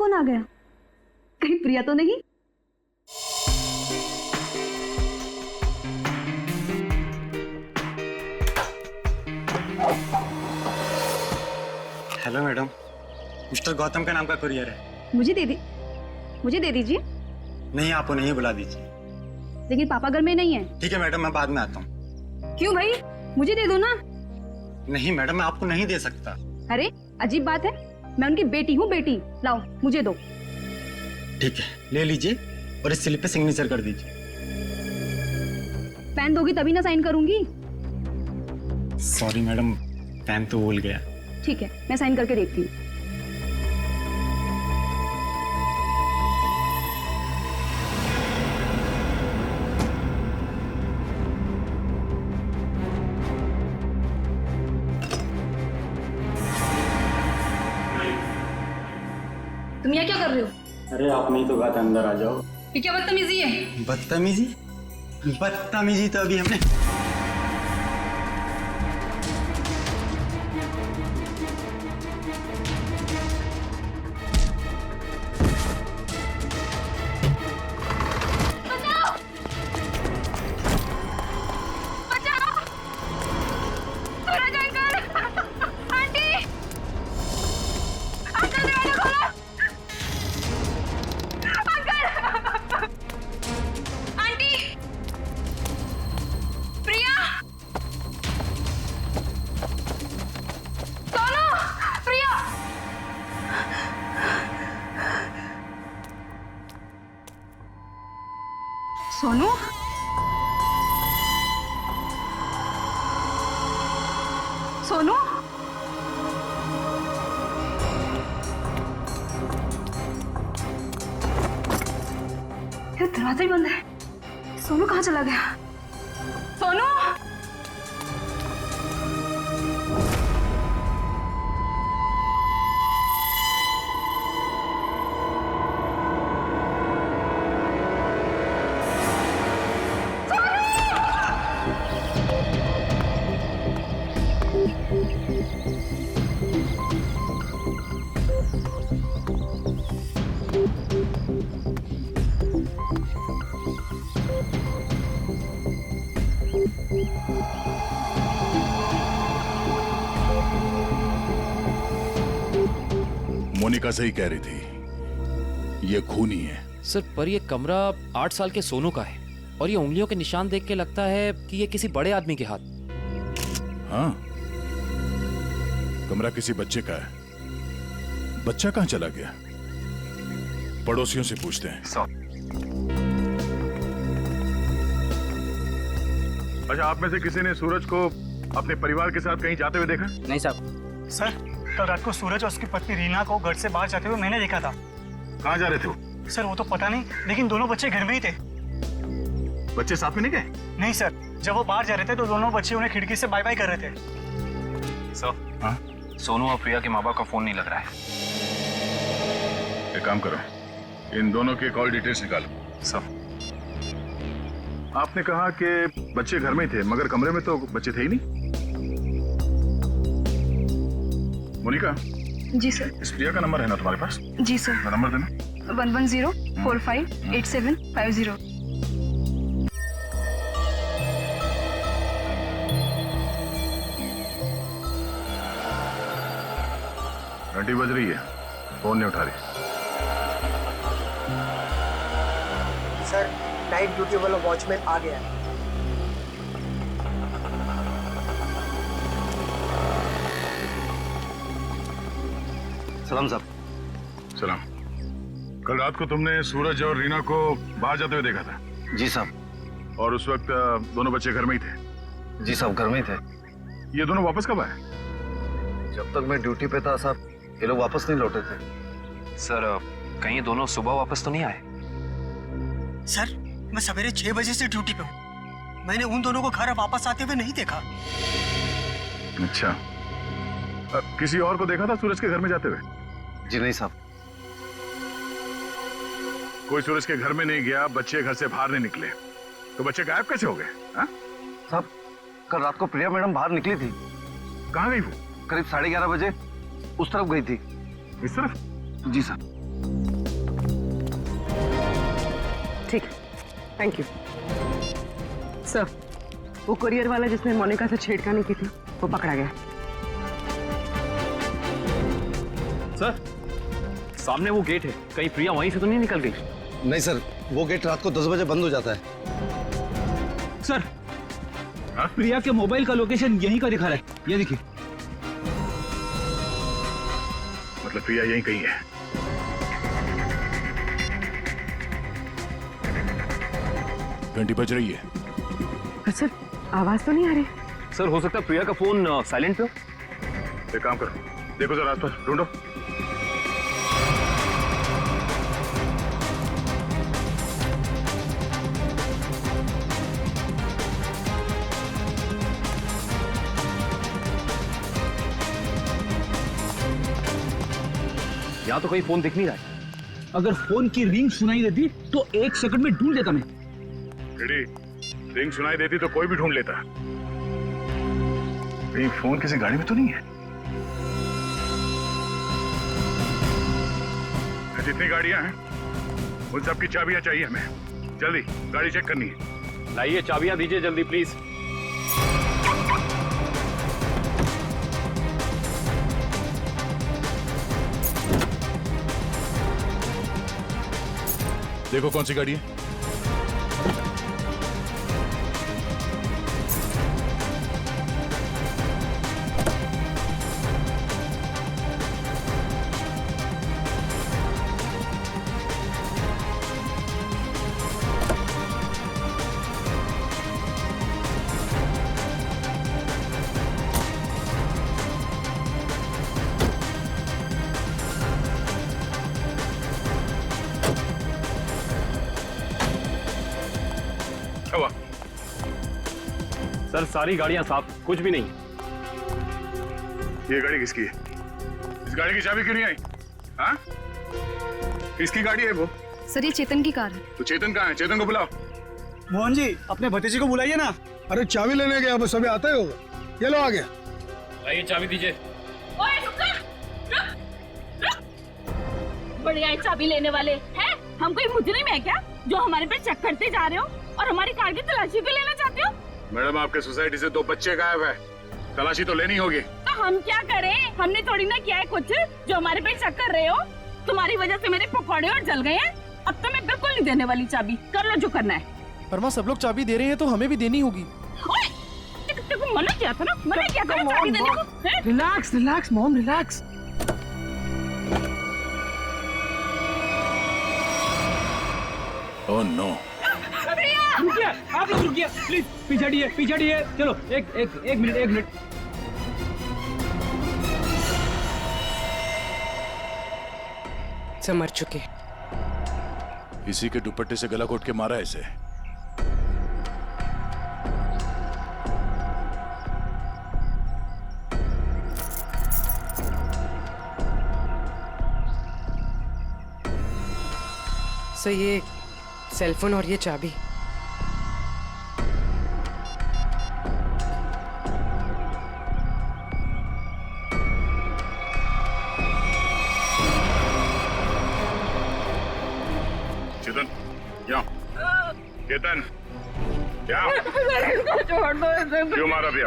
कौन आ गया? कहीं प्रिया तो नहीं? हेलो मैडम, मिस्टर गौतम का नाम का कुरियर है। मुझे दे दीजिए। नहीं, आप उन्हें ही बुला दीजिए। लेकिन पापा घर में नहीं है। ठीक है मैडम, मैं बाद में आता हूँ। क्यों भाई, मुझे दे दो ना। नहीं मैडम, मैं आपको नहीं दे सकता। अरे अजीब बात है, मैं उनकी बेटी हूँ, बेटी। लाओ मुझे दो। ठीक है, ले लीजिए और इस स्लिप पे सिग्नेचर कर दीजिए। पेन दोगी तभी ना साइन करूंगी। सॉरी मैडम, पेन तो भूल गया। ठीक है, मैं साइन करके देखती हूँ। तुम यहाँ क्या कर रहे हो? अरे आपने ही तो कहा था अंदर आ जाओ। ये क्या बदतमीजी है? बदतमीजी तो अभी हमने। सोनू, सोनू, ये दरवाजा ही बंद है। सोनू कहाँ चला गया? सोनू, मोनिका सही कह रही थी, ये खूनी है। सर पर ये कमरा 8 साल के सोनू का है और ये उंगलियों के निशान देख के लगता है कि ये किसी बड़े आदमी के हाथ। हाँ, कमरा किसी बच्चे का है। बच्चा कहाँ चला गया? पड़ोसियों से पूछते हैं। अच्छा, आप में से किसी ने सूरज को अपने परिवार के साथ कहीं जाते हुए देखा? नहीं साहब। सर, कल रात को सूरज और उसकी पत्नी रीना को घर से बाहर जाते हुए मैंने देखा था। कहाँ जा रहे थे वो? सर वो तो पता नहीं, लेकिन दोनों बच्चे घर में ही थे। बच्चे साथ में नहीं गए? नहीं सर, जब वो बाहर जा रहे थे तो दोनों बच्चे उन्हें खिड़की से बाय बाय कर रहे थे। सर, हाँ? सोनू और प्रिया के माँ बाप का फोन नहीं लग रहा है। एक काम करो, इन दोनों के कॉल डिटेल्स निकालो। सर, आपने कहा कि बच्चे घर में ही थे, मगर कमरे में तो बच्चे थे ही नहीं। मोनिका, जी सर। इस प्रिया का नंबर है ना तुम्हारे पास? जी सर। नंबर देना। 110458750। 20 बज रही है, फोन नहीं उठा रही। सर, नाइट ड्यूटी वाला वॉचमैन आ गया है। सलाम साहब। सलाम। कल रात को तुमने सूरज और रीना को बाहर जाते हुए देखा था? जी साहब। और उस वक्त दोनों बच्चे घर में ही थे? जी साहब, घर में ही थे। ये दोनों वापस कब आए? जब तक मैं ड्यूटी पे था साहब, ये लोग वापस नहीं लौटे थे। सर कहीं ये दोनों सुबह वापस तो नहीं आए? सर, मैं सवेरे 6 बजे से ड्यूटी पे हूँ। मैंने उन दोनों को घर वापस आते हुए नहीं देखा। अच्छा, किसी और को देखा था सूरज के घर में जाते हुए? जी नहीं साहब। कोई सूरज के घर में नहीं गया, बच्चे घर से बाहर नहीं निकले, तो बच्चे गायब कैसे हो गए? साहब, कल रात को प्रिया मैडम बाहर निकली थी। कहाँ गई वो? करीब 11:30 बजे उस तरफ गई थी। इस तरफ? जी साहब। ठीक, थैंक यू। सर, वो कुरियर वाला जिसने मोनिका से छेड़खानी की थी, वो पकड़ा गया। सर, सामने वो गेट है, कहीं प्रिया वहीं से तो नहीं निकल गई? नहीं सर, वो गेट रात को 10 बजे बंद हो जाता है। सर, प्रिया के मोबाइल का लोकेशन यहीं का दिखा रहा है, ये देखिए। मतलब प्रिया यहीं कहीं है। घंटी बज रही है। पर सर, आवाज तो नहीं आ रही। सर, हो सकता है प्रिया का फोन साइलेंट पे हो। एक काम करो, देखो जरा आसपास ढूंढो। यहाँ तो कोई फोन दिख नहीं रहा है। अगर फोन की रिंग सुनाई देती तो 1 सेकंड में ढूंढ लेता मैं। रिंग सुनाई देती तो कोई भी ढूंढ लेता। कहीं फोन किसी गाड़ी में तो नहीं है? जितनी गाड़ियां हैं उन सबकी चाबियां चाहिए हमें। जल्दी गाड़ी चेक करनी है। लाइए, चाबियां दीजिए जल्दी प्लीज। देखो कौन सी गाड़ी है। सर, सारी गाड़ियां साफ, कुछ भी नहीं। ये गाड़ी किसकी है? इस गाड़ी की चाबी क्यों नहीं आई? हाँ? किसकी गाड़ी है वो? सर, ये चेतन की कार है। तो चेतन कहाँ है? चेतन को बुलाओ। मोहन जी, अपने भतीजे को बुलाइए ना। अरे चाबी लेने गया, बस अभी आता ही होगा। ये लो आ गया। लाइए, चाबी दीजिए। ओए, रुक। बढ़िया चाबी लेने वाले हैं? हम कोई मुजरिम है क्या जो हमारे पे चेक करते जा रहे हो और हमारी कार की तलाशी भी लेना चाहते हो? मैडम, आपके सोसाइटी से 2 बच्चे गायब है, तलाशी तो लेनी होगी। तो हम क्या करें? हमने थोड़ी ना किया है कुछ जो हमारे पे शक कर रहे हो। तुम्हारी वजह से मेरे पकौड़े और जल गए हैं। अब तो मैं बिल्कुल नहीं देने वाली चाबी। कर लो जो करना है। पर माँ, सब लोग चाबी दे रहे हैं तो हमें भी देनी होगी। देखो, मना किया था ना, मना किया था ना चाबी देने को। Relax mom, relax. Oh no. रुकिए, आप लोग रुकिए प्लीज। पीछे हटिए। चलो, एक मिनट। सब मर चुके। इसी के दुपट्टे से गला घोट के मारा है इसे। सर, ये सेलफोन और ये चाबी। चेतन, क्या? इसको छोड़ दो। क्यों मारा प्रिया?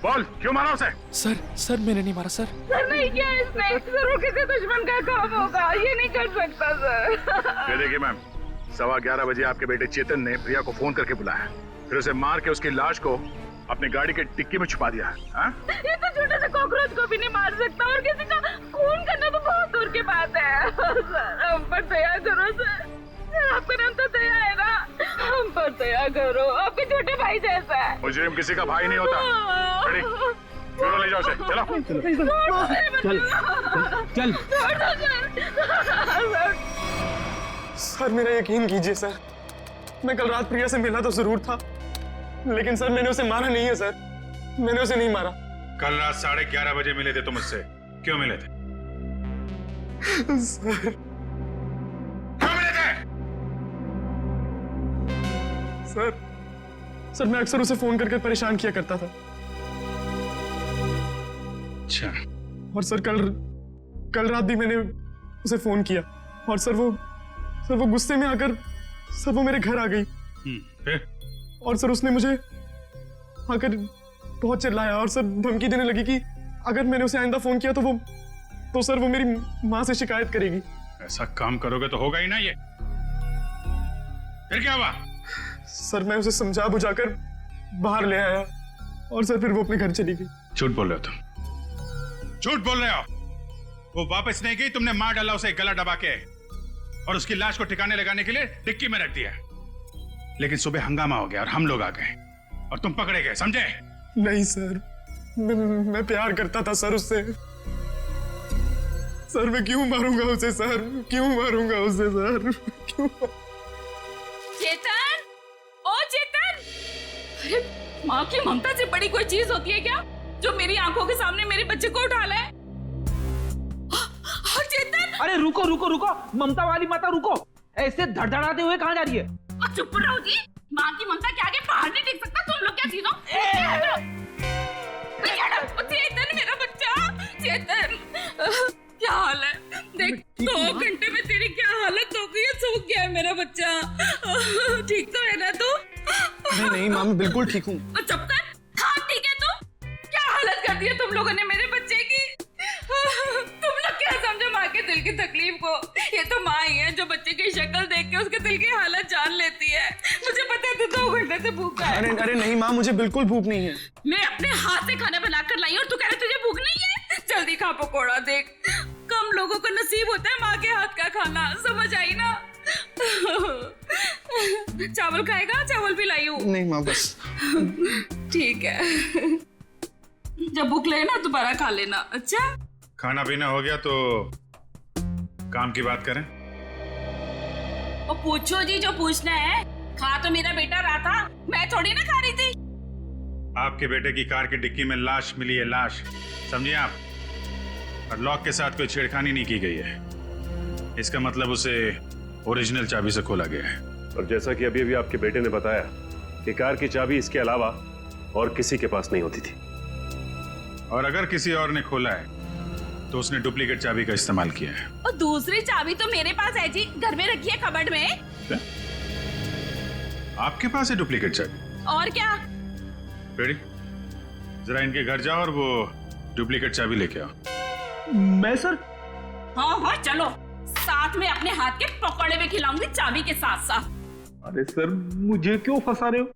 बोल, क्यों मारा उसे? सर, मैंने नहीं मारा सर। सर, नहीं किया इसने। सर, वो किसी दुश्मन का काम होगा, ये नहीं कर सकता सर। ये देखिए मैम, 11:15 बजे आपके बेटे चेतन ने प्रिया को फोन करके बुलाया, फिर उसे मार के उसकी लाश को अपनी गाड़ी के डिक्की में छुपा दिया। हाँ? ये तो छोटे से कॉकरोच को भी नहीं मार सकता और किसी का खून करना तो बहुत दूर की बात है। सर, हम पर दया करो सर। आपका नाम तो दया है ना, हम पर दया करो। आपके छोटे भाई जैसा है। मुजरिम किसी का भाई नहीं होता। चलो ले जाओ उसे, चल। सर, मेरा यकीन कीजिए सर, मैं कल रात प्रिया से मिला तो जरूर था, लेकिन सर मैंने उसे मारा नहीं है सर। मैंने उसे नहीं मारा। कल रात 11:30 बजे मिले थे तुम मुझसे, क्यों मिले थे? सर, क्यों मिले थे? सर मैं अक्सर उसे फोन करके परेशान किया करता था। अच्छा। और सर कल रात भी मैंने उसे फोन किया और सर वो गुस्से में आकर सर वो मेरे घर आ गई फिर? और सर उसने मुझे आकर बहुत चिल्लाया और सर धमकी देने लगी कि अगर मैंने उसे आइंदा फोन किया तो सर वो मेरी माँ से शिकायत करेगी। ऐसा काम करोगे तो होगा ही ना ये। फिर क्या हुआ? सर मैं उसे समझा बुझाकर बाहर ले आया और सर फिर वो अपने घर चली गई। झूठ बोल रहे हो तुम, झूठ बोल रहे हो। वो वापस नहीं गई, तुमने मार डाला उसे गला दबा के और उसकी लाश को ठिकाने लगाने के लिए डिक्की में रख दिया। लेकिन सुबह हंगामा हो गया और हम लोग आ गए और तुम पकड़े गए, समझे? नहीं सर, मैं प्यार करता था सर उससे। सर मैं क्यों मारूंगा उसे सर, क्यों मारूंगा उसे सर, क्यों? चेतन, ओ चेतन! अरे माँ की ममता से बड़ी कोई चीज होती है क्या जो मेरी आंखों के सामने मेरे बच्चे को उठा ले? चेतन! अरे रुको रुको रुको, ममता वाली माता रुको, ऐसे धड़धड़ाते हुए कहाँ जा रही है? चुप रहो जी, माँ की ममता के आगे बाहर नहीं टिक सकता। तुम लोग क्या चीजों? चेतन मेरा बच्चा, चेतन क्या हाल है? देख 2 घंटे में तेरी क्या हालत हो गई है, सूख गया है मेरा बच्चा। ठीक तो है ना तू? नहीं माँ मैं बिल्कुल ठीक हूँ। चुप कर। हाँ ठीक है तू? क्या हालत कर दी है तुम लोगों ने मेरे बच्चे की? तुम लोग क्या समझो माँ के दिल की तकलीफ को? ये तो माँ ही है जो बच्चे की शक्ल देख के उसके दिल की हालत जान लेती है। मुझे पता है तू 2 घंटे से भूखा है। अरे नहीं माँ मुझे बिल्कुल भूख नहीं है। मैं अपने हाथ से खाना बनाकर लाई और तू कह रहा तुझे भूख नहीं है? जल्दी खा पकोड़ा। देख कम लोगों को नसीब होता है माँ के हाथ का खाना, समझ आई ना? चावल खाएगा? चावल भी लाई हूँ। नहीं माँ बस। ठीक है, जब भूख लगे ना दोबारा खा लेना। अच्छा खाना पीना हो गया तो काम की बात करें। और पूछो जी जो पूछना है। खा तो मेरा बेटा रहा था, मैं थोड़ी ना खा रही थी। आपके बेटे की कार की डिक्की में लाश मिली है, लाश, समझिए आप। और लॉक के साथ कोई छेड़खानी नहीं की गई है। इसका मतलब उसे ओरिजिनल चाबी से खोला गया है। और जैसा कि अभी अभी आपके बेटे ने बताया कि कार की चाबी इसके अलावा और किसी के पास नहीं होती थी। और अगर किसी और ने खोला है तो उसने डुप्लीकेट चाबी का इस्तेमाल किया है। और दूसरी चाबी तो मेरे पास है जी, घर में रखी है कबर्ड में। क्या? आपके पास है डुप्लीकेट चाबी? और क्या? बेटी जरा इनके घर जाओ और वो डुप्लीकेट चाबी लेके आओ। मैं सर? हाँ चलो, साथ में अपने हाथ के पकौड़े भी खिलाऊंगी चाबी के साथ साथ। अरे सर मुझे क्यों फंसा रहे हो?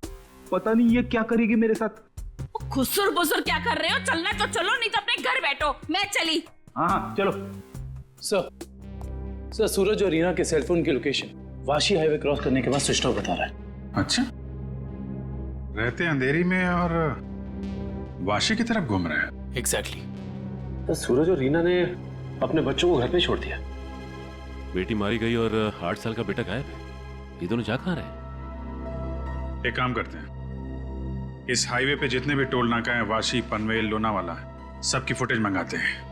पता नहीं ये क्या करेगी मेरे साथ। खुसुर बुसुर क्या कर रहे हो? चलना तो चलो, नहीं तो अपने घर बैठो। मैं चली। हाँ चलो। सर सूरज और रीना के सेलफोन की लोकेशन वाशी हाईवे क्रॉस करने के बाद स्विच ऑफ बता रहा है। अच्छा, रहते अंधेरी में और वाशी की तरफ घूम रहे हैं। एग्जैक्टली। तो सूरज और रीना ने अपने बच्चों को घर पे छोड़ दिया। बेटी मारी गई और 8 साल का बेटा गायब है। ये दोनों जा कहाँ रहे? एक काम करते हैं, इस हाईवे पे जितने भी टोल नाका है, वाशी, पनवेल, लोनावाला, सबकी फुटेज मंगाते हैं।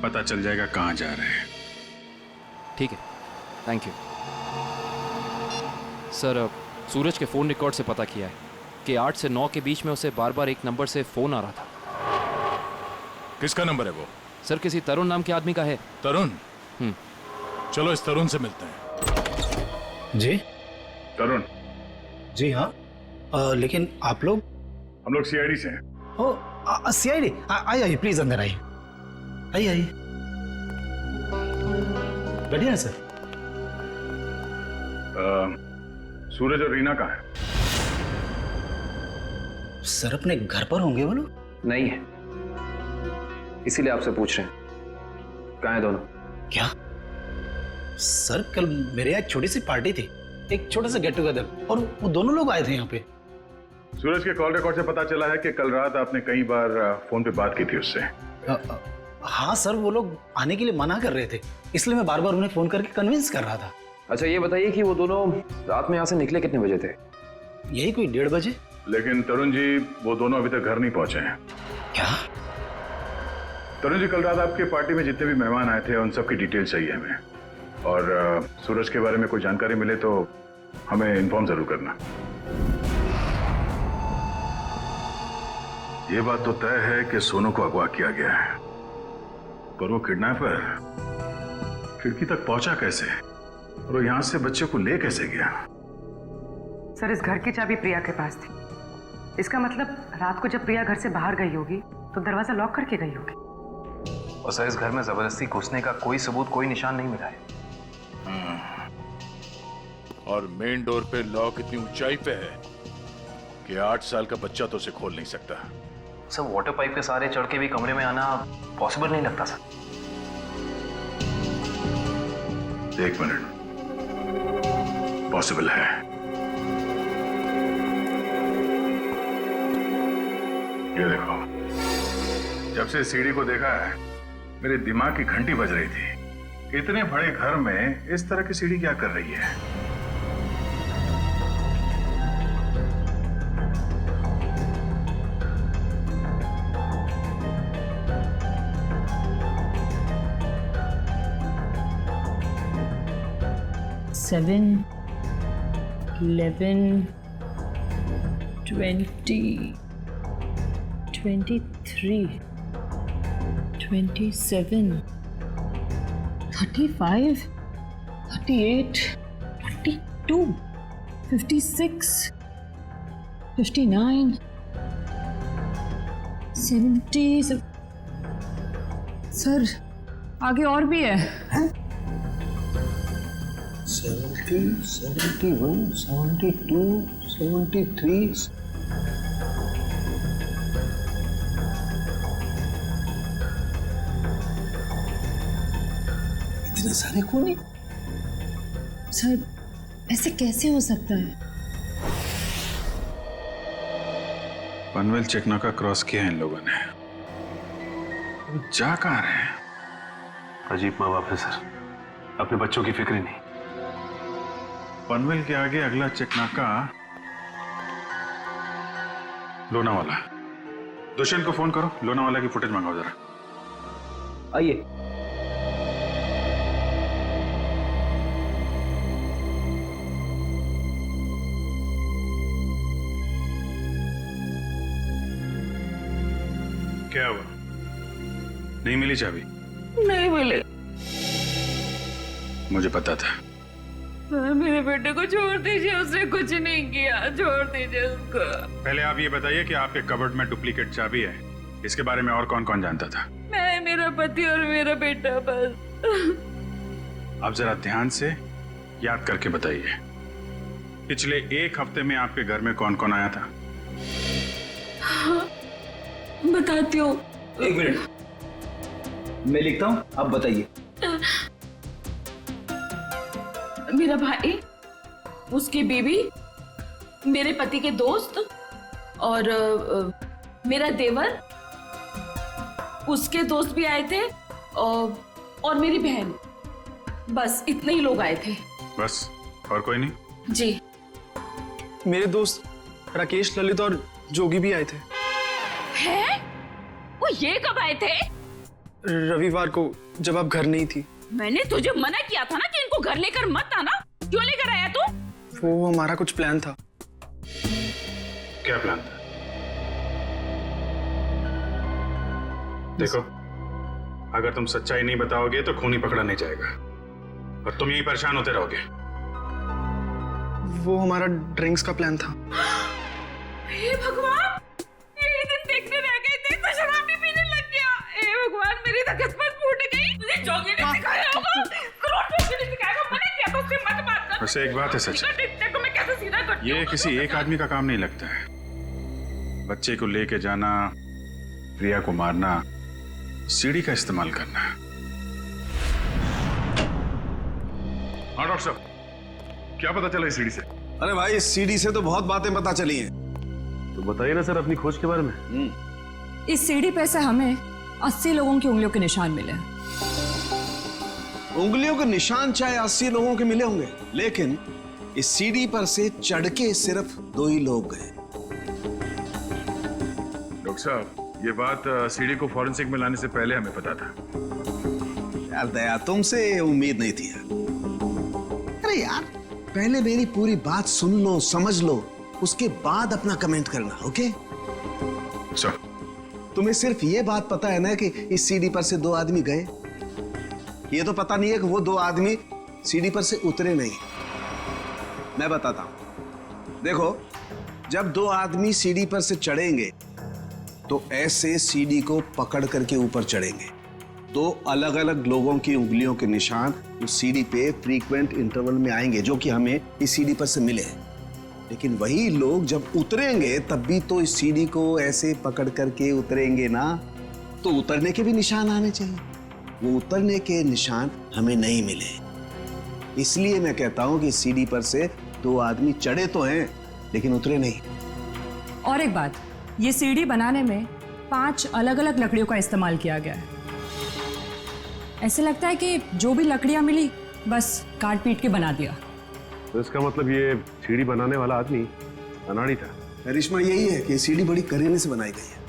पता चल जाएगा कहाँ जा रहे हैं। ठीक है, थैंक यू सर। सूरज के फोन रिकॉर्ड से पता किया है कि 8 से 9 के बीच में उसे बार बार एक नंबर से फोन आ रहा था। किसका नंबर है वो? सर किसी तरुण नाम के आदमी का है। तरुण? चलो इस तरुण से मिलते हैं। जी तरुण? जी हाँ। लेकिन आप लोग? हम लोग सीआईडी से हैं। ओ सीआईडी? आइए प्लीज अंदर आइए। आइए बढ़िया है सर। सूरज और रीना कहाँ है? सर अपने घर पर होंगे वो लोग? नहीं है, इसीलिए आपसे पूछ रहे हैं कहाँ है दोनों। क्या सर, कल मेरे यहाँ एक छोटी सी पार्टी थी, एक छोटा सा गेट टुगेदर, और वो दोनों लोग आए थे यहाँ पे। सूरज के कॉल रिकॉर्ड से पता चला है कि कल रात आपने कई बार फोन पे बात की थी उससे। हाँ सर, वो लोग आने के लिए मना कर रहे थे, इसलिए मैं बार बार उन्हें फोन करके कन्विंस कर रहा था। अच्छा ये बताइए कि वो दोनों रात में यहाँ से निकले कितने बजे थे? यही कोई 1:30 बजे। लेकिन तरुण जी, वो दोनों अभी तक घर नहीं पहुंचे हैं। क्या? तरुण जी, कल रात आपके पार्टी में जितने भी मेहमान आए थे उन सब की डिटेल चाहिए हमें, और सूरज के बारे में कोई जानकारी मिले तो हमें इन्फॉर्म जरूर करना। ये बात तो तय है कि सोनू को अगवा किया गया है, पर वो किडनैपर खिड़की तक पहुंचा कैसे, और वो यहाँ से बच्चे को ले कैसे गया? सर, इस घर की चाबी प्रिया के पास थी। इसका मतलब रात को जब प्रिया घर से बाहर गई होगी तो दरवाजा लॉक करके गई होगी। और सर, इस घर में जबरदस्ती घुसने का कोई सबूत, कोई निशान नहीं मिला है। और मेन डोर पे लॉक इतनी ऊंचाई पे है कि 8 साल का बच्चा तो उसे खोल नहीं सकता। सर, वाटर पाइप के सहारे चढ़ के भी कमरे में आना पॉसिबल नहीं लगता सर। 1 मिनट, पॉसिबल है। ये देखो, जब से सीढ़ी को देखा है मेरे दिमाग की घंटी बज रही थी। इतने बड़े घर में इस तरह की सीढ़ी क्या कर रही है? Seven, 11, 20, 23, 27, 35, 38, 42, 56, 59, 70। सर, आगे और भी है। 70, 71, 72, 73। इतने सारे खूनी? सर, ऐसे कैसे हो सकता है? पनवेल चेकनाका क्रॉस किया इन लोगों ने। जा कहाँ रहे हैं? अजीब माँ बाप है सर, अपने बच्चों की फिक्र ही नहीं। पनवेल के आगे अगला चेकनाका लोनावाला। दुष्यंत को फोन करो, लोनावाला की फुटेज मंगाओ जरा। आइए। क्या हुआ? नहीं मिली चाबी? नहीं मिले। मुझे पता था। मेरे बेटे को छोड़ दीजिए, उसने कुछ नहीं किया, छोड़ दीजिए उसको। पहले आप ये बताइए कि आपके कबर्ड में डुप्लीकेट चाबी है, इसके बारे में और कौन कौन जानता था? मैं, मेरा पति और मेरा बेटा बस। आप जरा ध्यान से याद करके बताइए, पिछले 1 हफ्ते में आपके घर में कौन कौन आया था? बताती हूँ। 1 मिनट, मैं लिखता हूँ, आप बताइए। मेरा भाई, उसकी बीवी, मेरे पति के दोस्त और मेरा देवर, उसके दोस्त भी आए थे और मेरी बहन। बस इतने ही लोग आए थे। बस, और कोई नहीं? जी। मेरे दोस्त राकेश, ललित और जोगी भी आए थे। हैं? वो ये कब आए थे? रविवार को, जब आप घर नहीं थी। मैंने तुझे मना किया था ना कि इनको घर लेकर मत आना। क्यों लेकर आया तू? वो हमारा कुछ प्लान था। क्या प्लान था? देखो, अगर तुम सच्चाई नहीं बताओगे तो खूनी पकड़ा नहीं जाएगा और तुम यही परेशान होते रहोगे। वो हमारा ड्रिंक्स का प्लान था। हे भगवान, यही दिन देखने रह गए थे तो शराब भी पीने लग गया। हे भगवान, मेरी तो किस्मत फूट गई। मुझे जोगी ने सिखाया होगा, करोड़पति ने सिखाया होगा। मैंने क्या तो उससे मत बात कर। वैसे एक बात है सच, देखो मैं कैसे सीधा करती हूँ। ये किसी एक आदमी का काम नहीं लगता है। बच्चे को लेके जाना, प्रिया को मारना, सीढ़ी का इस्तेमाल करना। हाँ डॉक्टर साहब, क्या पता चला इस सीढ़ी से? अरे भाई, इस सीढ़ी से तो बहुत बातें पता चली हैं। तो बताइए ना सर अपनी खोज के बारे में। इस सीढ़ी पे से हमें 80 लोगों की उंगलियों के निशान मिले। उंगलियों के निशान चाहे 80 लोगों के मिले होंगे, लेकिन इस सीढ़ी पर से चढ़ के सिर्फ 2 ही लोग गए। डॉक्टर साहब, ये बात सीढ़ी को फॉरेंसिक में लाने से पहले हमें पता था। यार दया, तुमसे उम्मीद नहीं थी यार। अरे यार, पहले मेरी पूरी बात सुन लो, समझ लो, उसके बाद अपना कमेंट करना, ओके? सर, तुम्हें सिर्फ ये बात पता है ना कि इस सीढ़ी पर से 2 आदमी गए। ये तो पता नहीं है कि वो 2 आदमी सीढ़ी पर से उतरे नहीं। मैं बताता हूं, देखो, जब दो आदमी सीढ़ी पर से चढ़ेंगे तो ऐसे सीढ़ी को पकड़ करके ऊपर चढ़ेंगे। दो अलग अलग लोगों की उंगलियों के निशान उस सीढ़ी पे फ्रीक्वेंट इंटरवल में आएंगे, जो कि हमें इस सीढ़ी पर से मिले हैं। लेकिन वही लोग जब उतरेंगे तब भी तो इस सीढ़ी को ऐसे पकड़ करके उतरेंगे ना, तो उतरने के भी निशान आने चाहिए। वो उतरने के निशान हमें नहीं मिले, इसलिए मैं कहता हूं कि सीढ़ी पर से दो आदमी चढ़े तो हैं लेकिन उतरे नहीं। और एक बात, ये सीढ़ी बनाने में 5 अलग अलग लकड़ियों का इस्तेमाल किया गया है। ऐसे लगता है कि जो भी लकड़ियां मिली बस काट पीट के बना दिया। तो इसका मतलब ये सीढ़ी बनाने वाला आदमी अनाड़ी था। करिश्मा यही है कि सीढ़ी बड़ी करीने से बनाई गई है।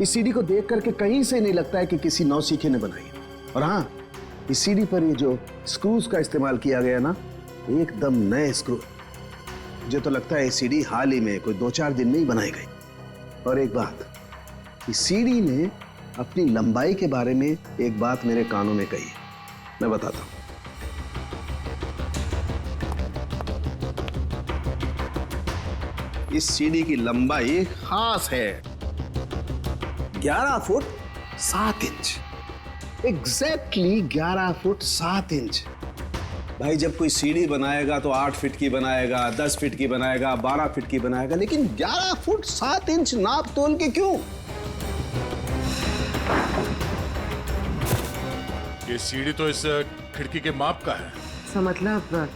इस सीढ़ी को देख करके कहीं से नहीं लगता है कि किसी नौसीखे ने बनाई है। और हाँ, इस सीढ़ी पर ये जो स्क्रूज का इस्तेमाल किया गया ना, एकदम नए स्क्रू। मुझे तो लगता है ये सीढ़ी हाल ही में कोई 2-4 दिन में ही बनाई गई। और एक बात, इस सीढ़ी ने अपनी लंबाई के बारे में एक बात मेरे कानों में कही, मैं बताता हूं। इस सीढ़ी की लंबाई खास है 11 foot 7 inch. Exactly 11 foot 7 inch. भाई, जब कोई सीढ़ी बनाएगा तो 8 फीट की बनाएगा, 10 फीट की बनाएगा, 12 फीट की बनाएगा, लेकिन 11 फुट 7 इंच नाप तोल के क्यों? ये सीढ़ी तो इस खिड़की के माप का है। तो मतलब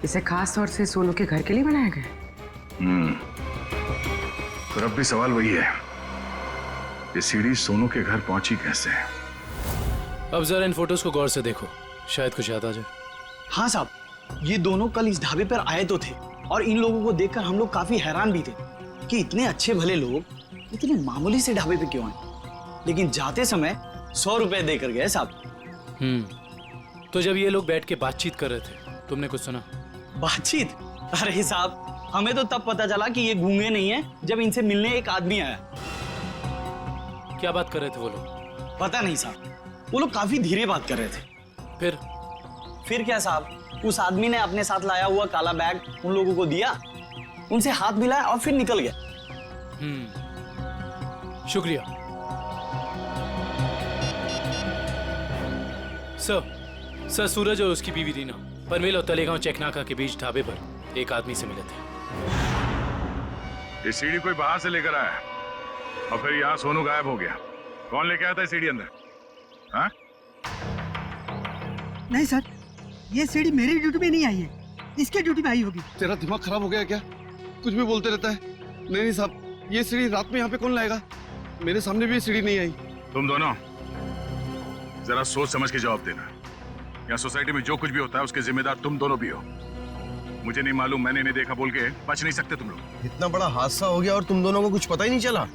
इसे खास तौर से सोनू के घर के लिए बनाया गया? तो अब भी सवाल वही है, ये सीढ़ी सोनू के घर पहुंची कैसे? अब जरा इन फोटोज को गौर से देखो, शायद कुछ याद आ जाए। हाँ साहब, ये दोनों कल इस ढाबे पर आए तो थे और इन लोगों को देखकर हम लोग काफी हैरान भी थे कि इतने अच्छे भले लोग इतने मामूली से ढाबे पे क्यों आए। लेकिन जाते समय 100 रुपए देकर गए साहब। तो जब ये लोग बैठ के बातचीत कर रहे थे, तुमने कुछ सुना? बातचीत? अरे साहब, हमें तो तब पता चला कि ये गूंगे नहीं है जब इनसे मिलने एक आदमी आया। क्या बात कर रहे थे वो लोग? पता नहीं साहब, वो लोग काफी धीरे बात कर रहे थे। फिर क्या साहब, उस आदमी ने अपने साथ लाया हुआ काला बैग उन लोगों को दिया, उनसे हाथ मिलाया और फिर निकल गया। शुक्रिया सर। सूरज और उसकी बीवी रीना पनवेल और तलेगांव चेकनाका के बीच ढाबे पर एक आदमी से मिले थे। ये सीढ़ी कोई बाहर से लेकर आया और फिर यहाँ सोनू गायब हो गया। कौन लेके आया था सीढ़ी अंदर? हाँ? नहीं सर, ये सीढ़ी मेरी ड्यूटी में नहीं आई है, इसके ड्यूटी में आई होगी। तेरा दिमाग खराब हो गया क्या? कुछ भी बोलते रहता है। नहीं साहब, ये सीढ़ी रात में यहाँ पे कौन लाएगा? मेरे सामने भी ये सीढ़ी नहीं आई। तुम दोनों जरा सोच समझ के जवाब देना। यहाँ सोसाइटी में जो कुछ भी होता है उसके जिम्मेदार तुम दोनों भी हो। मुझे नहीं मालूम, मैंने नहीं देखा बोल के बच नहीं सकते तुम लोग। इतना बड़ा हादसा हो गया और तुम दोनों को कुछ पता ही नहीं चला?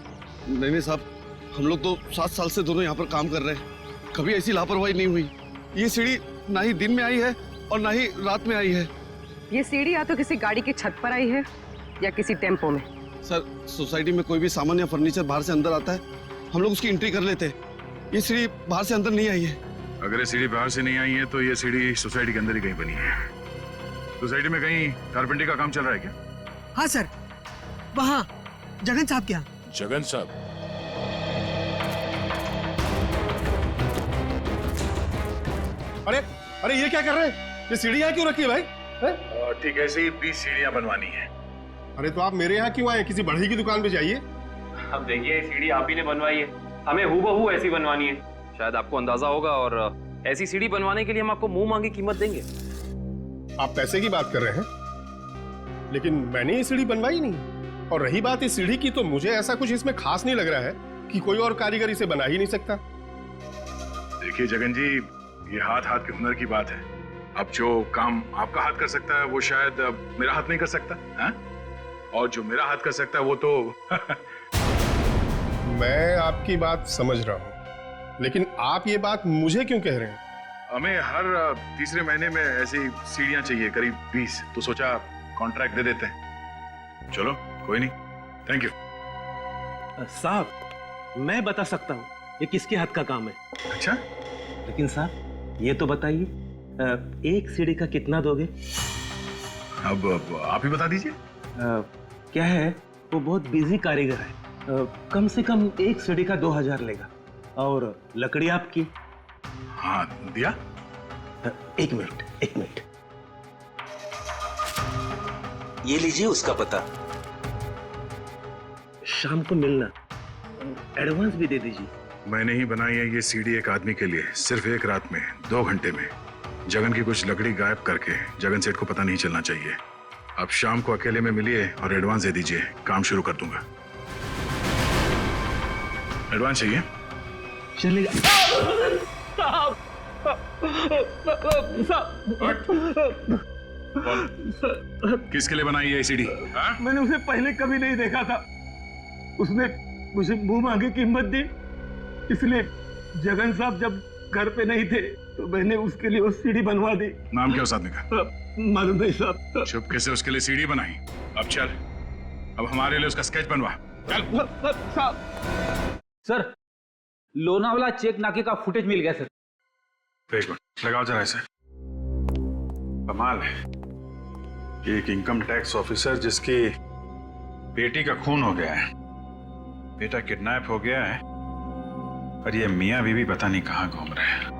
नहीं साहब, हम लोग तो 7 साल से दोनों यहाँ पर काम कर रहे हैं, कभी ऐसी लापरवाही नहीं हुई। ये सीढ़ी ना ही दिन में आई है और ना ही रात में आई है। ये सीढ़ी या तो किसी गाड़ी की छत पर आई है या किसी टेम्पो में। सर, सोसाइटी में कोई भी सामान या फर्नीचर बाहर से अंदर आता है, हम लोग उसकी एंट्री कर लेते हैं। ये सीढ़ी बाहर से अंदर नहीं आई है। अगर ये सीढ़ी बाहर से नहीं आई है तो ये सीढ़ी सोसाइटी के अंदर ही कहीं बनी है। सोसाइटी में कहीं कारपेंटरी का काम चल रहा है क्या? हाँ सर, वहाँ जगन साहब क्या? जगन साहब? अरे अरे, ये क्या कर रहे हैं? ये सीढ़ी यहाँ क्यों रखी है भाई? ठीक है, ऐसे ही 20 सीढ़ियाँ बनवानी है। अरे तो आप मेरे यहाँ क्यों आए? किसी बढ़ई की दुकान पे जाइए। अब देखिए, सीढ़ी आप ही ने बनवाई है, हमें हूबहू ऐसी बनवानी है। शायद आपको अंदाजा होगा, और ऐसी सीढ़ी बनवाने के लिए हम आपको मुंह मांगी कीमत देंगे। आप पैसे की बात कर रहे हैं, लेकिन मैंने ये सीढ़ी बनवाई नहीं। और रही बात इस सीढ़ी की, तो मुझे ऐसा कुछ इसमें खास नहीं लग रहा है कि कोई और कारीगर इसे बना ही नहीं सकता। देखिए जगन जी, ये हाथ हाथ के हुनर की बात है। अब जो काम आपका हाथ कर सकता है वो शायद मेरा हाथ नहीं कर सकता है? और जो मेरा हाथ कर सकता है वो तो मैं आपकी बात समझ रहा हूँ, लेकिन आप ये बात मुझे क्यों कह रहे हैं? हमें हर तीसरे महीने में ऐसी सीढ़ियां चाहिए, करीब 20, तो सोचा कॉन्ट्रैक्ट दे देते हैं। चलो कोई नहीं, थैंक यू। साहब, मैं बता सकता हूँ ये किसके हाथ का काम है। अच्छा? लेकिन साहब ये तो बताइए, एक सीढ़ी का कितना दोगे? अब आप ही बता दीजिए। क्या है, वो बहुत बिजी कारीगर है, कम से कम एक सीढ़ी का 2000 लेगा। और लकड़ी आपकी? हाँ दिया। एक मिनट। ये लीजिए उसका पता। शाम को मिलना, एडवांस भी दे दीजिए। मैंने ही बनाई है ये सीढ़ी एक आदमी के लिए, सिर्फ एक रात में, 2 घंटे में। जगन की कुछ लकड़ी गायब करके जगन सेठ को पता नहीं चलना चाहिए। आप शाम को अकेले में मिलिए और एडवांस दे दीजिए, काम शुरू कर दूंगा। एडवांस चाहिए? चलेगा। किसके लिए बनाई है सीढ़ी? मैंने उसे पहले कभी नहीं देखा था, उसने मुझे मुंह मांगे कीमत दी, इसलिए जगन साहब जब घर पे नहीं थे तो मैंने उसके लिए वो सीढ़ी बनवा दी। नाम क्या उस आदमी का? मालूम नहीं साहब। चुपके से उसके लिए सीढ़ी बनाई। अब चल, अब हमारे लिए उसका स्केच बनवा। चल। सर, लोनावाला चेक नाके का फुटेज मिल गया सर। एक मिनट लगाओ जरा इसे। कमाल है, एक इनकम टैक्स ऑफिसर जिसकी बेटी का खून हो गया है, बेटा किडनैप हो गया है, और ये मियां बीवी पता नहीं कहां घूम रहे हैं।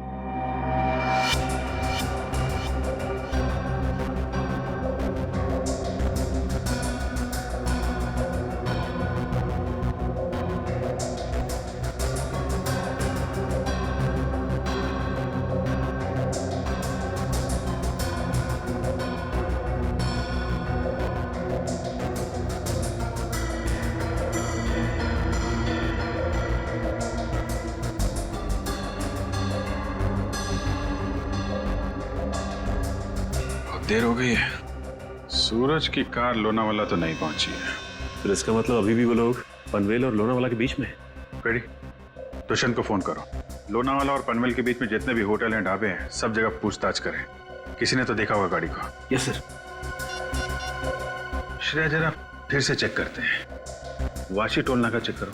देर हो गई है, सूरज की कार लोनावाला तो नहीं पहुंची है। फिर इसका मतलब अभी भी वो लोग पनवेल और लोनावाला के बीच में हैं। रेडी, दुष्यंत को फोन करो। लोनावाला और पनवेल के बीच में जितने भी होटल हैं, ढाबे हैं, सब जगह पूछताछ करें। किसी ने तो देखा होगा गाड़ी को। Yes sir. श्रेया जरा फिर से चेक करते हैं, वाशी टोल नाका चेक करो।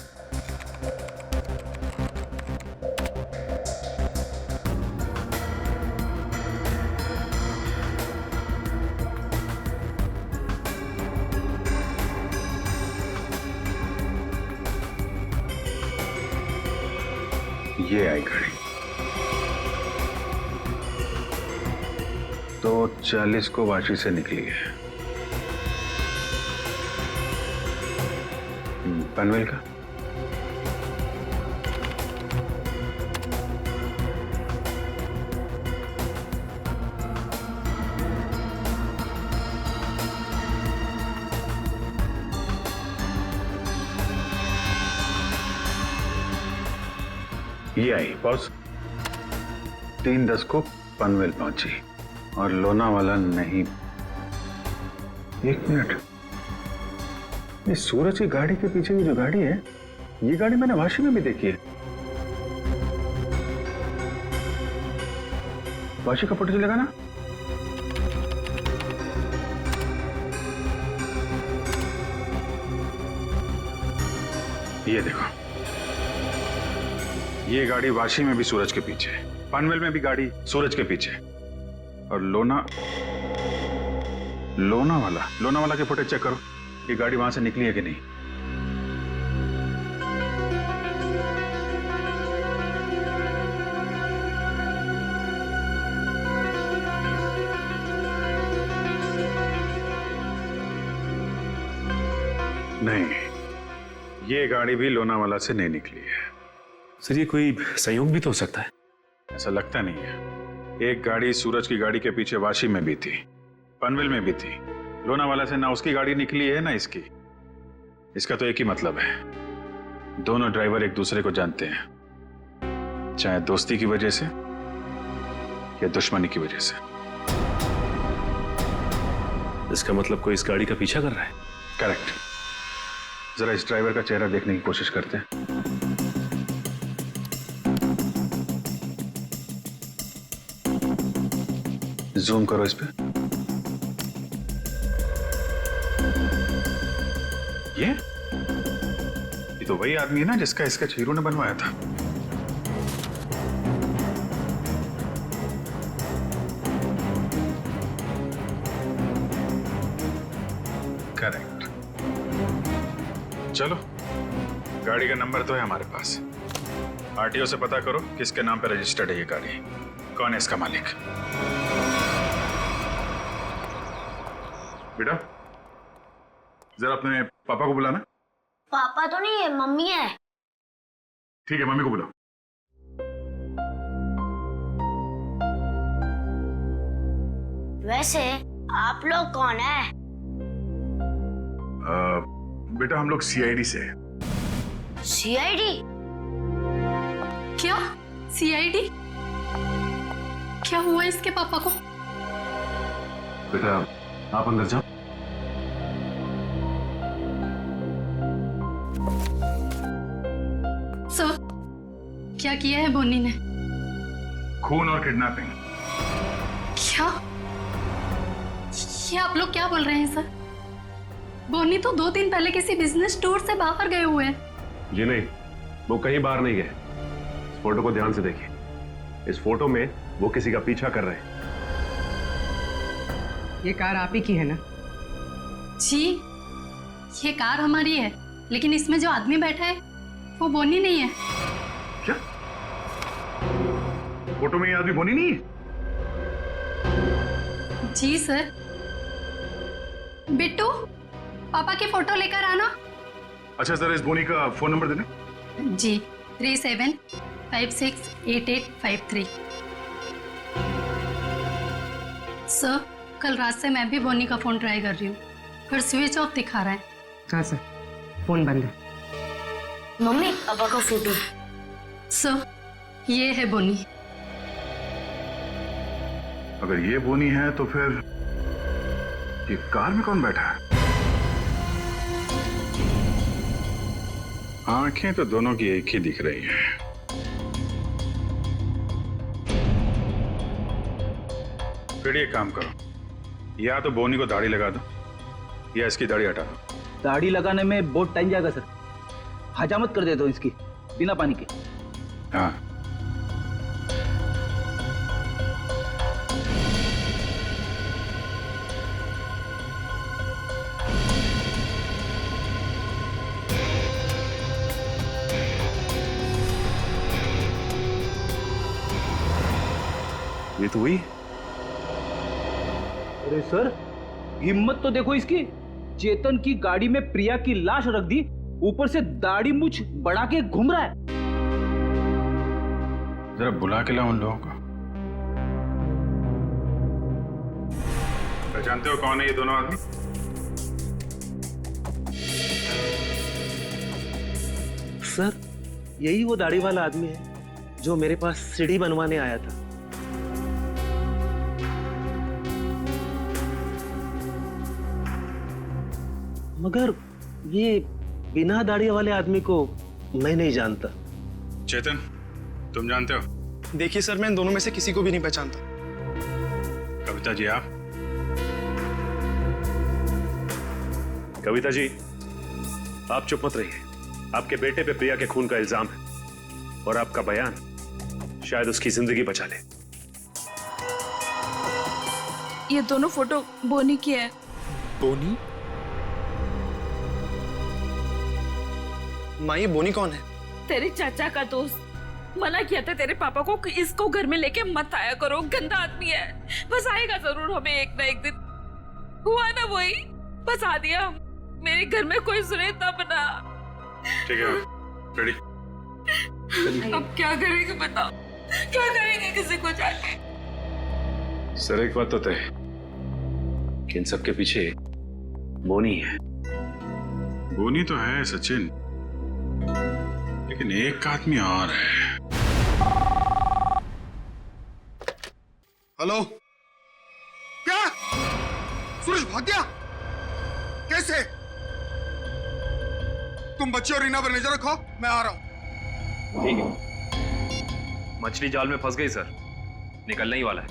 ये आई गाड़ी 2:40 को वाशी से निकली है। पनवेल का ये आई बॉस, 3:10 को पनवेल पहुंची और लोनावाला नहीं। एक मिनट, ये सूरज की गाड़ी के पीछे की जो गाड़ी है, ये गाड़ी मैंने वाशी में भी देखी है। वाशी का फोटो चलेगा ना? ये देखो, ये गाड़ी वाशी में भी सूरज के पीछे, पनवेल में भी गाड़ी सूरज के पीछे, और लोनावाला के फुटेज चेक करो, ये गाड़ी वहां से निकली है कि नहीं। नहीं, ये गाड़ी भी लोनावाला से नहीं निकली है। सर, ये कोई संयोग भी तो हो सकता है। ऐसा लगता नहीं है। एक गाड़ी सूरज की गाड़ी के पीछे वाशी में भी थी, पनवेल में भी थी। लोनावाला से ना उसकी गाड़ी निकली है ना इसकी। इसका तो एक ही मतलब है, दोनों ड्राइवर एक दूसरे को जानते हैं, चाहे दोस्ती की वजह से या दुश्मनी की वजह से। इसका मतलब कोई इस गाड़ी का पीछा कर रहा है। करेक्ट। जरा इस ड्राइवर का चेहरा देखने की कोशिश करते हैं। जूम करो इस पे। ये तो वही आदमी है ना जिसका स्केच हीरो ने बनवाया था। करेक्ट। चलो, गाड़ी का नंबर तो है हमारे पास। आरटीओ से पता करो किसके नाम पे रजिस्टर्ड है ये गाड़ी, कौन है इसका मालिक। बेटा, जरा अपने पापा को बुलाना। पापा तो नहीं है, मम्मी है। ठीक है, मम्मी को बुलाओ। वैसे आप लोग कौन है? बेटा, हम लोग सीआईडी से हैं। सीआईडी? क्या सीआईडी? क्या हुआ इसके पापा को? बेटा आप अंदर जाओ। सर, क्या किया है बोनी ने? खून और किडनैपिंग। क्या? ये आप लोग क्या बोल रहे हैं सर? बोनी तो 2 दिन पहले किसी बिजनेस टूर से बाहर गए हुए हैं। जी नहीं, वो कहीं बाहर नहीं गए। इस फोटो को ध्यान से देखिए। इस फोटो में वो किसी का पीछा कर रहे हैं। ये कार आप ही की है ना? जी, ये कार हमारी है, लेकिन इसमें जो आदमी बैठा है वो बोनी नहीं है। क्या? फोटो में ये आदमी बोनी नहीं है? जी सर। बिट्टू, पापा की फोटो लेकर आना। अच्छा, जरा इस बोनी का फोन नंबर देना। जी, 37568853। सर, कल रात से मैं भी बोनी का फोन ट्राई कर रही हूँ, पर स्विच ऑफ दिखा रहा है। हाँ सर, फोन बंद है। मम्मी, पापा का फोटो। सर, ये है बोनी। अगर ये बोनी है तो फिर ये कार में कौन बैठा है? आंखें तो दोनों की एक ही दिख रही हैं। फिर ये काम करो, या तो बोनी को दाढ़ी लगा दो या इसकी दाढ़ी हटा दो। दाढ़ी लगाने में बहुत टाइम जाएगा सर, हजामत कर देता हूँ इसकी बिना पानी के। हाँ, ये तो हुई। अरे सर, हिम्मत तो देखो इसकी। चेतन की गाड़ी में प्रिया की लाश रख दी, ऊपर से दाढ़ी मूछ बढ़ा के घूम रहा है। जरा बुला के लाओ उन लोगों को। पहचानते हो कौन है ये दोनों आदमी? सर, यही वो दाढ़ी वाला आदमी है जो मेरे पास सीढ़ी बनवाने आया था। मगर ये बिना दाढ़ी वाले आदमी को मैं नहीं जानता। चेतन, तुम जानते हो? देखिए सर, मैं इन दोनों में से किसी को भी नहीं पहचानता। कविता जी, आप? कविता जी, आप चुप मत रहिए। आपके बेटे पे प्रिया के खून का इल्जाम है और आपका बयान शायद उसकी जिंदगी बचा ले। ये दोनों फोटो बोनी की है। बोनी? माँ, ये बोनी कौन है? तेरे चाचा का दोस्त। मना किया था तेरे पापा को कि इसको घर में लेके मत आया करो, गंदा आदमी है। बस आएगा जरूर हमें एक ना एक दिन। हुआ ना वही, बस आ दिया। मेरे घर में कोई सुने तब ना। ठीक है, रेडी? अब क्या करेंगे बताओ, क्या करेंगे किसी को जाके? सर, एक बात तो तय कि इन सबके पीछे बोनी है। बोनी तो है सचिन, लेकिन एक आदमी और है। हेलो, क्या सूरज भाग गया? कैसे? तुम बच्चे और रीना पर नजर रखो, मैं आ रहा हूं। ठीक है। मछली जाल में फंस गई सर, निकलने ही वाला है।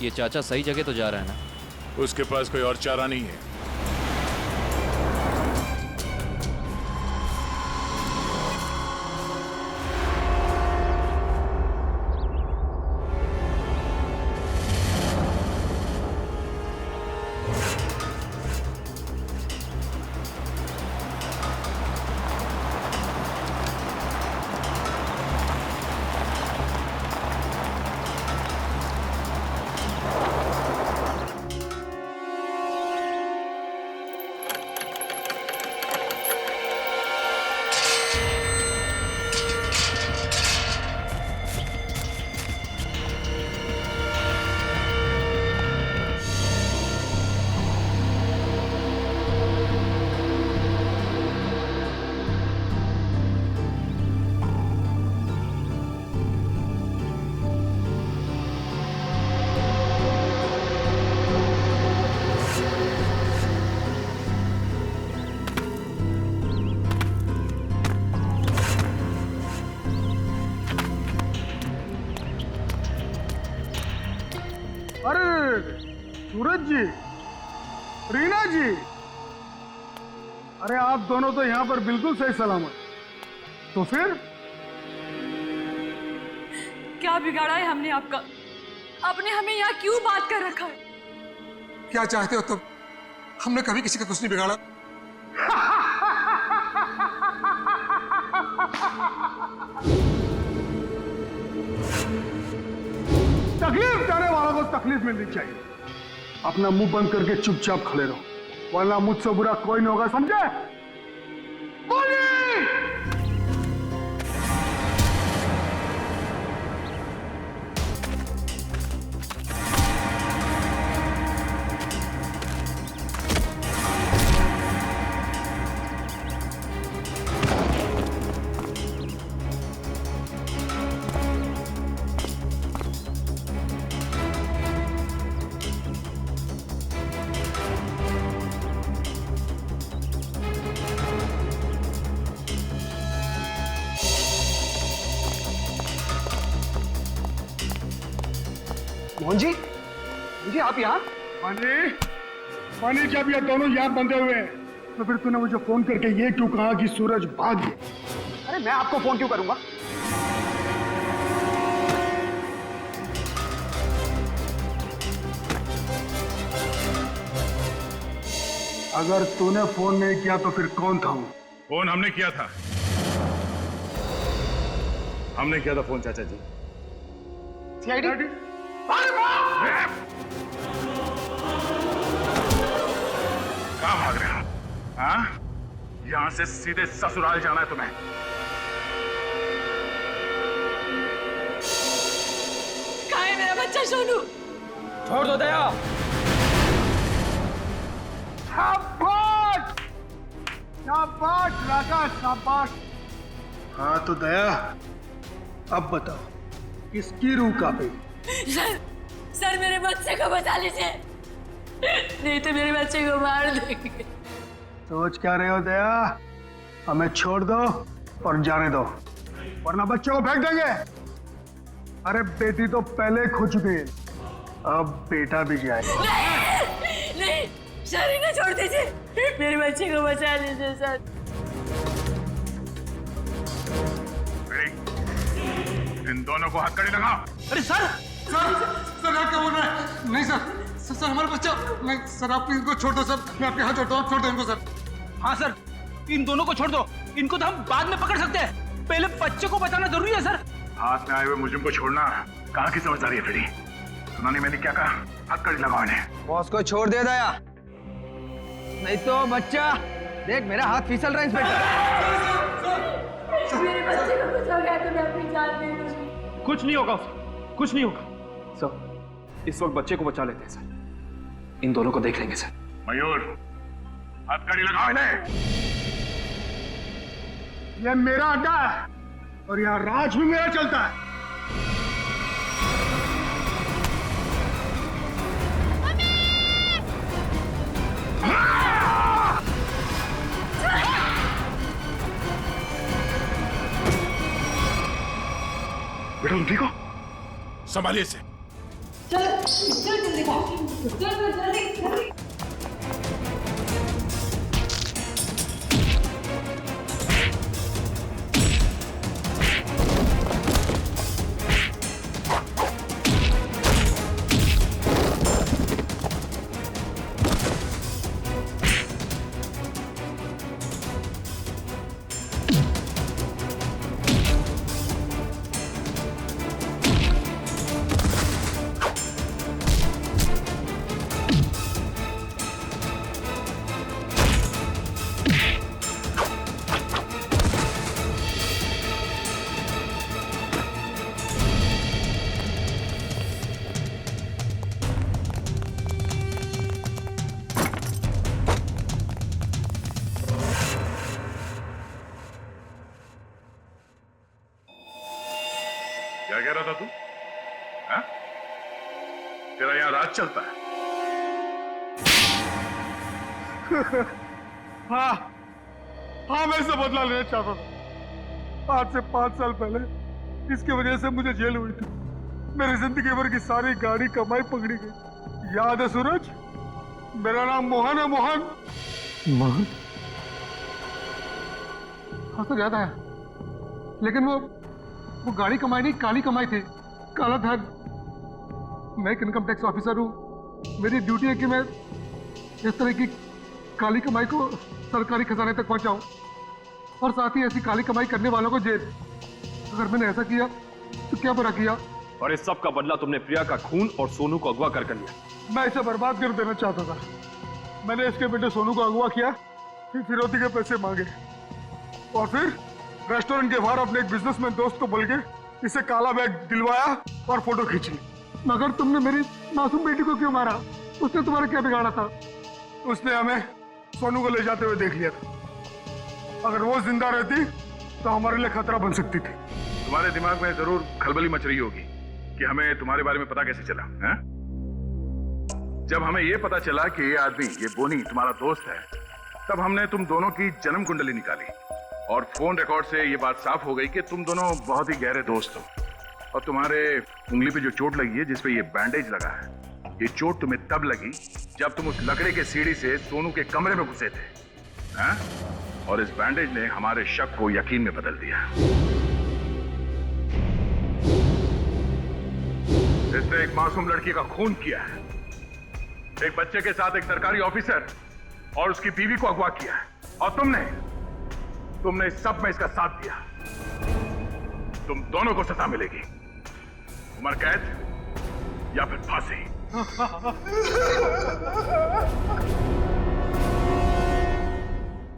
ये चाचा सही जगह तो जा रहा है ना? उसके पास कोई और चारा नहीं है। सूरज जी, रीना जी, अरे आप दोनों तो यहाँ पर बिल्कुल सही सलामत। तो फिर क्या बिगाड़ा है हमने आपका? आपने हमें यहाँ क्यों बात कर रखा है? क्या चाहते हो तुम? हमने कभी किसी का कुछ नहीं बिगाड़ा। तकलीफ देने वालों को तकलीफ मिलनी चाहिए। अपना मुंह बंद करके चुपचाप खड़े रहो, वरना मुझसे बुरा कोई नहीं होगा, समझे? बोलिए। मोहन जी, आप यहाँ? पानी जब ये दोनों यहाँ बंधे हुए हैं, तो फिर तूने मुझे फोन करके ये क्यों कहा कि सूरज भाग गया? अरे मैं आपको फोन क्यों करूंगा? अगर तूने फोन नहीं किया तो फिर कौन था वो? फोन हमने किया था। हमने किया था फोन, चाचा जी। सीआईडी? कहाँ भाग रहे हो? हाँ? यहाँ से सीधे ससुराल जाना है तुम्हें। कहाँ है मेरा बच्चा सोनू? छोड़ दो दया। शाबाश! शाबाश राजा, शाबाश। हाँ तो दया, अब बताओ किसकी रूह कांपे? सर मेरे बच्चे को बचा लीजिए, नहीं तो मेरे बच्चे को मार देंगे। सोच क्या रहे हो दया? हमें छोड़ दो और जाने दो, वरना बच्चों को फेंक देंगे। अरे बेटी तो पहले खो चुकी है, अब बेटा भी जाए। नहीं, सर इन्हें छोड़ दीजिए, मेरे बच्चे को बचा लीजिए सर। इन दोनों को हथकड़ी लगाओ। अरे सर आप क्या बोल रहे हैं? नहीं सर हमारा बच्चा नहीं सर, आप इनको छोड़ दो सर, मैं आपके हाथ जोड़ता हूँ, आप छोड़ दो इनको सर। हाँ सर, इन दोनों को छोड़ दो, इनको तो हम बाद में पकड़ सकते हैं, पहले बच्चे को बचाना जरूरी है सर। हाथ में आए हुए मुझे को छोड़ना कहाँ की समझदारी है फ्रेडी? सुना नहीं मैंने क्या कहा? हथकड़ी लगाओ इन्हें। बॉस को छोड़ दे दया, नहीं तो बच्चा देख मेरा हाथ फिसल रहा है इंस्पेक्टर। मेरे बच्चे को कुछ हो गया तो मैं अपनी जान दे दूंगी। कुछ नहीं होगा उसे, कुछ नहीं होगा सर। इस वक्त बच्चे को बचा लेते हैं सर, इन दोनों को देख लेंगे सर। मयूर, हथकड़ी लगाओ इन्हें। ये मेरा अड्डा है और यहाँ राज भी मेरा चलता है। बेटा तुम ठीक हो? संभालिए इसे। चलो। चल जल्दी खा चल जल्दी जल्दी क्या कह रहा था तू? हाँ? तेरा यहाँ राज चलता है? हाँ हाँ, मैं इससे बदला लेना चाहता था। आज से 5 साल पहले इसकी वजह से मुझे जेल हुई थी। मेरी जिंदगी भर की सारी गाड़ी कमाई पकड़ी गई। याद है सूरज? मेरा नाम मोहन है। मोहन मोहन? हाँ सर, याद आया। लेकिन वो गाड़ी कमाई नहीं, काली कमाई थी। काला धन। मैं एक इनकम टैक्स ऑफिसर हूँ। मेरी ड्यूटी है कि मैं इस तरह की काली कमाई को सरकारी खजाने तक पहुंचाऊं और साथ ही ऐसी काली कमाई करने वालों को जेल। अगर मैंने ऐसा किया तो क्या बुरा किया? और इस सब का बदला तुमने प्रिया का खून और सोनू को अगवा कर लिया। मैं इसे बर्बाद कर देना चाहता था। मैंने इसके बेटे सोनू को अगवा किया, फिर फिरौती के पैसे मांगे और फिर रेस्टोरेंट के बाहर अपने एक बिजनेसमैन दोस्त को बोल के इसे काला बैग दिलवाया और फोटो खींची। मगर तुमने मेरी मासूम बेटी को क्यों मारा? उसने तुम्हारा क्या बिगाड़ा था? उसने हमें सोनू को ले जाते हुए देख लिया था। अगर वो जिंदा रहती तो हमारे लिए खतरा बन सकती थी। तुम्हारे दिमाग में जरूर खलबली मच रही होगी कि हमें तुम्हारे बारे में पता कैसे चला है? जब हमें ये पता चला कि ये आदमी, ये बोनी तुम्हारा दोस्त है, तब हमने तुम दोनों की जन्म कुंडली निकाली और फोन रिकॉर्ड से ये बात साफ हो गई कि तुम दोनों बहुत ही गहरे दोस्त हो। और तुम्हारे उंगली पे जो चोट लगी है, जिसपे ये बैंडेज लगा है, ये चोट तुम्हें तब लगी जब तुम उस लकड़े के सीढ़ी से सोनू के कमरे में घुसे थे, हैं? और इस बैंडेज ने हमारे शक को यकीन में बदल दिया। इसने एक मासूम लड़की का खून किया है, एक बच्चे के साथ एक सरकारी ऑफिसर और उसकी बीवी को अगवा किया है, और तुमने इस सब में इसका साथ दिया। तुम दोनों को सजा मिलेगी, उम्र कैद या फिर फांसी।